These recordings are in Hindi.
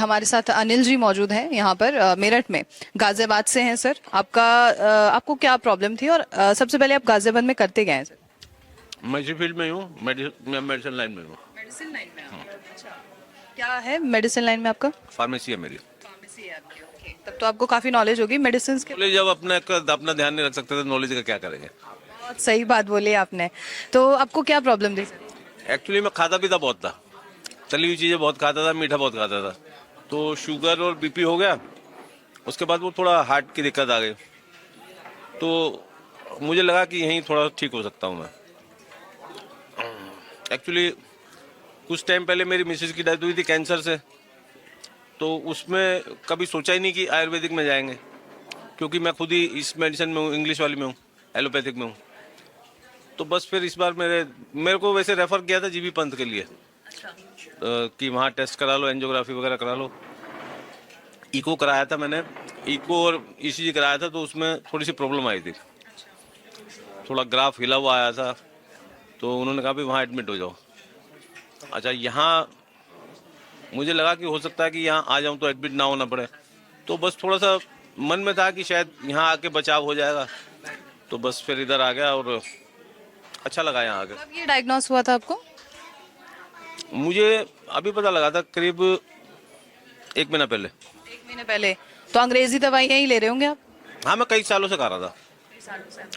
हमारे साथ अनिल जी मौजूद हैं यहाँ पर मेरठ में, गाजियाबाद से हैं सर। आपको क्या प्रॉब्लम थी और सबसे पहले आप गाजियाबाद में करते क्या हैं सर? मैं इसी फील्ड में हूँ, मैं मेडिसिन लाइन में हूँ। मेडिसिन लाइन में अच्छा, क्या है मेडिसिन लाइन में आपका? फार्मेसी है मेरी। फार्मेसी है आपकी, ओके। तब तो आपको काफी नॉलेज होगी मेडिसिन के। नॉलेज जब अपना ध्यान नहीं रख सकते तो नॉलेज का क्या करेंगे। बहुत सही बात बोली आपने। तो आपको क्या प्रॉब्लम थी सर? एक्चुअली मैं खाता पीता बहुत था, तली हुई चीज़ें बहुत खाता था, मीठा बहुत खाता था, तो शुगर और बीपी हो गया। उसके बाद वो थोड़ा हार्ट की दिक्कत आ गई, तो मुझे लगा कि यहीं थोड़ा ठीक हो सकता हूँ मैं। एक्चुअली कुछ टाइम पहले मेरी मिसेज की डेथ हुई थी कैंसर से, तो उसमें कभी सोचा ही नहीं कि आयुर्वेदिक में जाएंगे, क्योंकि मैं खुद ही इस मेडिसिन में हूँ, इंग्लिश वाली में हूँ, एलोपैथिक में हूँ। तो बस फिर इस बार मेरे को वैसे रेफर किया था जीबी पंत के लिए, कि वहाँ टेस्ट करा लो, एंजियोग्राफी वगैरह करा लो। इको कराया था मैंने, इको और ईसीजी कराया था, तो उसमें थोड़ी सी प्रॉब्लम आई थी, थोड़ा ग्राफ हिला हुआ आया था, तो उन्होंने कहा भी वहाँ एडमिट हो जाओ। अच्छा, यहाँ मुझे लगा कि हो सकता है कि यहाँ आ जाऊँ तो एडमिट ना होना पड़े, तो बस थोड़ा सा मन में था कि शायद यहाँ आके बचाव हो जाएगा, तो बस फिर इधर आ गया और अच्छा लगा यहाँ आके। कब ये डायग्नोस हुआ था आपको? मुझे अभी पता लगा था, करीब 1 महीना पहले। 1 महीने पहले। तो अंग्रेजी दवाइयाँ ही ले रहे होंगे आप? हाँ, मैं कई सालों से खा रहा था।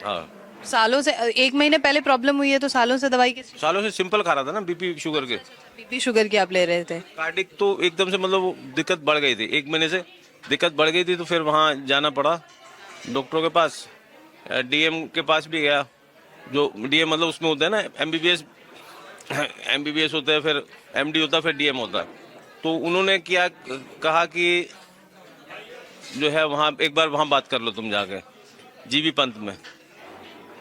हाँ, सालों से? 1 महीने पहले प्रॉब्लम हुई है तो सालों से दवाई किस? सालों से सिंपल खा रहा था ना, बीपी शुगर के। बीपी शुगर की आप ले रहे थे? कार्डिक तो एकदम से मतलब वो दिक्कत बढ़ गई थी, 1 महीने से दिक्कत बढ़ गई थी, तो फिर वहाँ जाना पड़ा डॉक्टरों के पास। डीएम के पास भी गया, जो डीएम मतलब उसमें होता है ना, एमबीबीएस होता है, फिर एमडी होता है, फिर डीएम होता है। तो उन्होंने कहा कि जो है वहाँ एक बार वहाँ बात कर लो तुम जाके जीबी पंत में।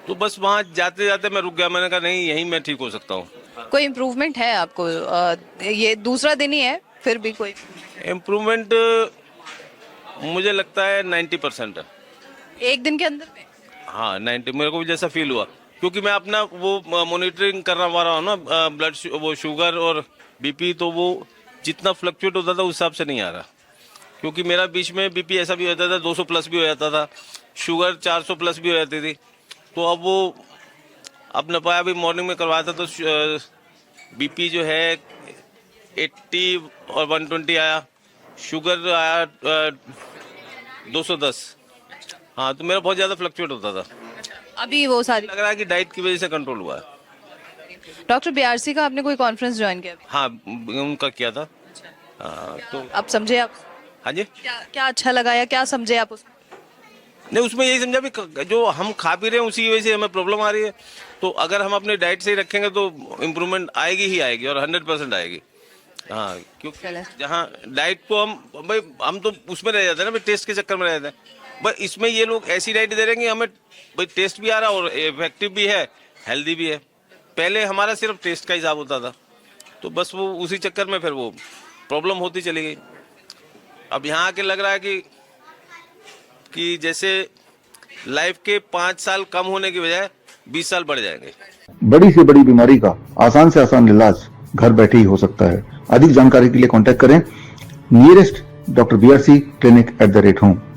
तो बस वहाँ जाते जाते मैं रुक गया, मैंने कहा नहीं, यहीं मैं ठीक हो सकता हूँ। कोई इम्प्रूवमेंट है आपको? ये दूसरा दिन ही है, फिर भी कोई इम्प्रूवमेंट मुझे लगता है 90% है। एक दिन के अंदर में? हाँ, 90 मेरे को भी जैसा फील हुआ, क्योंकि मैं अपना वो मॉनिटरिंग कर रहा हूँ ना, ब्लड वो शुगर और बीपी, तो वो जितना फ्लक्चुएट होता था उस हिसाब से नहीं आ रहा। क्योंकि मेरा बीच में बीपी ऐसा भी होता था, 200 प्लस भी हो जाता था, शुगर 400 प्लस भी हो जाती थी। तो अब वो अब न पाया, अभी मॉर्निंग में करवाया था तो बीपी जो है 80 और 120 आया, शुगर आया 210। हाँ, तो मेरा बहुत ज़्यादा फ्लक्चुएट होता था। अभी वो सारी लग रहा है कि डाइट की वजह से कंट्रोल हुआ है। डॉक्टर बीआरसी का आपने कोई कॉन्फ्रेंस ज्वाइन किया? हाँ, उनका किया था। हाँ, तो आप समझे? आप हाँ जी, क्या क्या अच्छा लगा या क्या समझे आप उसमें? नहीं, उसमें यही समझा भी जो हम खा पी रहे हैं उसी वजह से हमें प्रॉब्लम आ रही है, तो अगर हम अपनी डाइट सही रखेंगे तो इम्प्रूवमेंट आएगी ही आएगी, और 100% आएगी। हाँ, क्योंकि जहाँ डाइट को हम तो उसमें रह जाते हैं ना, टेस्ट के चक्कर में रह जाते हैं। बस इसमें ये लोग ऐसी डाइट दे रहे हैं कि हमें भाई टेस्ट भी आ रहा और इफेक्टिव भी है, हेल्दी भी है। पहले हमारा सिर्फ टेस्ट का हिसाब होता था, तो बस वो उसी चक्कर में फिर वो प्रॉब्लम होती चली गई। अब यहाँ आके लग रहा है कि जैसे लाइफ के 5 साल कम होने की बजाय 20 साल बढ़ जाएंगे। बड़ी से बड़ी बीमारी का आसान से आसान इलाज घर बैठे ही हो सकता है। अधिक जानकारी के लिए कांटेक्ट करें nearest doctor BRC clinic @ home.